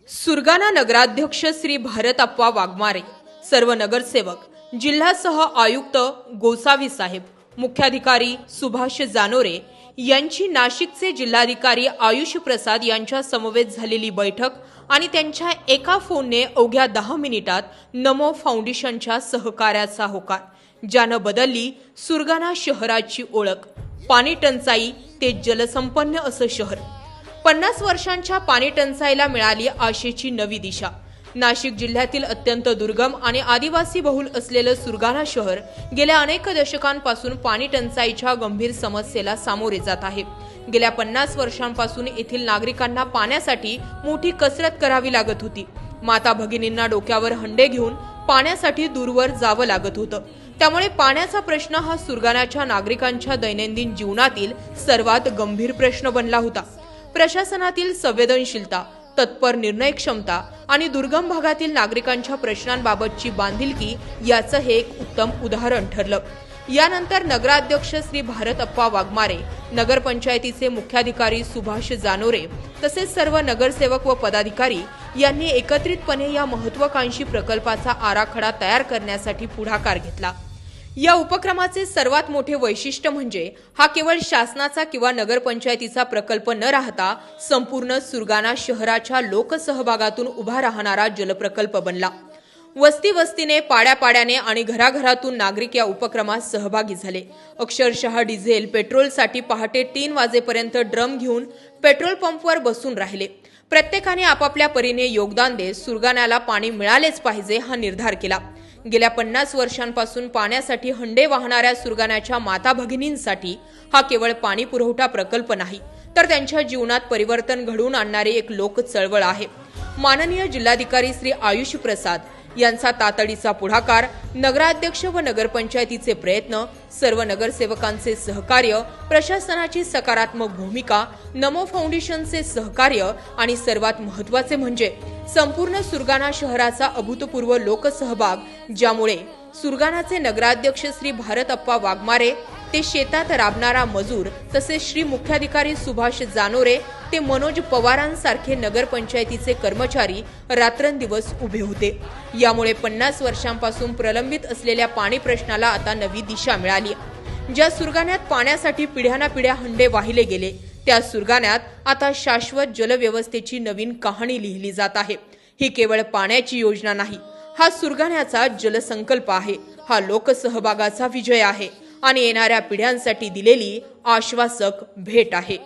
सुरगाणा नगराध्यक्ष श्री भारत अप्पा वाघमारे, सर्व नगरसेवक, जिल्हासह आयुक्त गोसावी साहेब, मुख्याधिकारी सुभाष जानोरे यांची नाशिकचे जिल्हाधिकारी आयुष प्रसाद यांच्या समवेत झालेली बैठक आणि त्यांच्या एका फोनने अवघ्या 10 मिनिटात नमो फाउंडेशनच्या सहकार्याचा होकार, ज्यानं बदलली सुरगाणा शहराची ओळख. पाणी टंचाई ते जलसंपन्न असं शहर. 50 वर्षांच्या पाणी टंचाईला मिळाली आशेची नवी दिशा. नाशिक जिल्ह्यातील अत्यंत दुर्गम आणि आदिवासी बहुल असलेलं सुरगाणा शहर गेल्या अनेक दशकांपासून पाणी टंचाईच्या गंभीर समस्येला सामोरे जात आहे. गेल्या 50 वर्षांपासून येथील नागरिकांना पाण्यासाठी मोठी कसरत करावी लागत होती. माता भगिनींना डोक्यावर हंडे घेऊन पाण्यासाठी दूरवर जावं लागत होतं. त्यामुळे पाण्याचा प्रश्न हा सुरगाण्याच्या नागरिकांच्या दैनंदिन जीवनातील सर्वात गंभीर प्रश्न बनला होता. प्रशासनातील संवेदनशीलता, तत्पर निर्णय क्षमता आणि दुर्गम भागातील नागरिकांच्या प्रश्नांबाबतची बांधिलकी याचं हे एक उत्तम उदाहरण ठरलं. यानंतर नगराध्यक्ष श्री भारत अप्पा वाघमारे, नगरपंचायतीचे मुख्याधिकारी सुभाष जानोरे तसेच सर्व नगरसेवक व पदाधिकारी यांनी एकत्रितपणे या महत्त्वाकांक्षी प्रकल्पाचा आराखडा तयार करण्यासाठी पुढाकार घेतला. या उपक्रमाचे सर्वात मोठे वैशिष्ट्य म्हणजे हा केवळ शासनाचा किंवा नगरपंचायतीचा प्रकल्प न राहता संपूर्ण सुरगाणा शहराच्या लोकसहभागातून उभा राहणारा जलप्रकल्प बनला. वस्ती वस्तीने, पाड्यापाड्याने आणि घराघरातून नागरिक या उपक्रमात सहभागी झाले. अक्षरशः डिझेल, पेट्रोलसाठी पहाटे 3 वाजेपर्यंत ड्रम घेऊन पेट्रोल पंपवर बसून राहिले. प्रत्येकाने आपापल्या परीने योगदान देत सुरगाण्याला पाणी मिळालेच पाहिजे हा निर्धार केला. गेल्या 50 वर्षांपासून पाण्यासाठी हंडे वाहणाऱ्या सुरगाण्याच्या माता भगिनींसाठी हा केवळ पाणी पुरवठा प्रकल्प नाही, तर त्यांच्या जीवनात परिवर्तन घडवून आणणारी एक लोक चळवळ आहे. माननीय जिल्हाधिकारी श्री आयुष प्रसाद यांचा तातडीचा पुढाकार, नगराध्यक्ष व नगरपंचायतीचे प्रयत्न, सर्व नगरसेवकांचे सहकार्य, प्रशासनाची सकारात्मक भूमिका, नमो फाउंडेशनचे सहकार्य आणि सर्वात महत्त्वाचे म्हणजे संपूर्ण सुरगाणा शहराचा अभूतपूर्व लोकसहभाग, ज्यामुळे सुरगाणाचे नगराध्यक्ष श्री भारत अप्पा वाघमारे ते शेतात राबणारा मजूर तसेच श्री मुख्याधिकारी सुभाष जानोरे ते मनोज पवारांसारखे नगरपंचायतीचे कर्मचारी रात्रंदिवस उभे होते. यामुळे 50 वर्षांपासून प्रलंबित असलेल्या पाणी प्रश्नाला आता नवी दिशा मिळाली. ज्या सुरगाण्यात पाण्यासाठी पिढ्यानापिढ्या हंडे वाहिले गेले, त्या सुरगाण्यात आता शाश्वत जलव्यवस्थेची नवीन कहाणी लिहिली जात आहे. ही केवळ पाण्याची योजना नाही, हा सुरगाण्याचा जलसंकल्प आहे. हा लोकसहभागाचा विजय आहे आणि येणाऱ्या पिढ्यांसाठी दिलेली आश्वासक भेट आहे.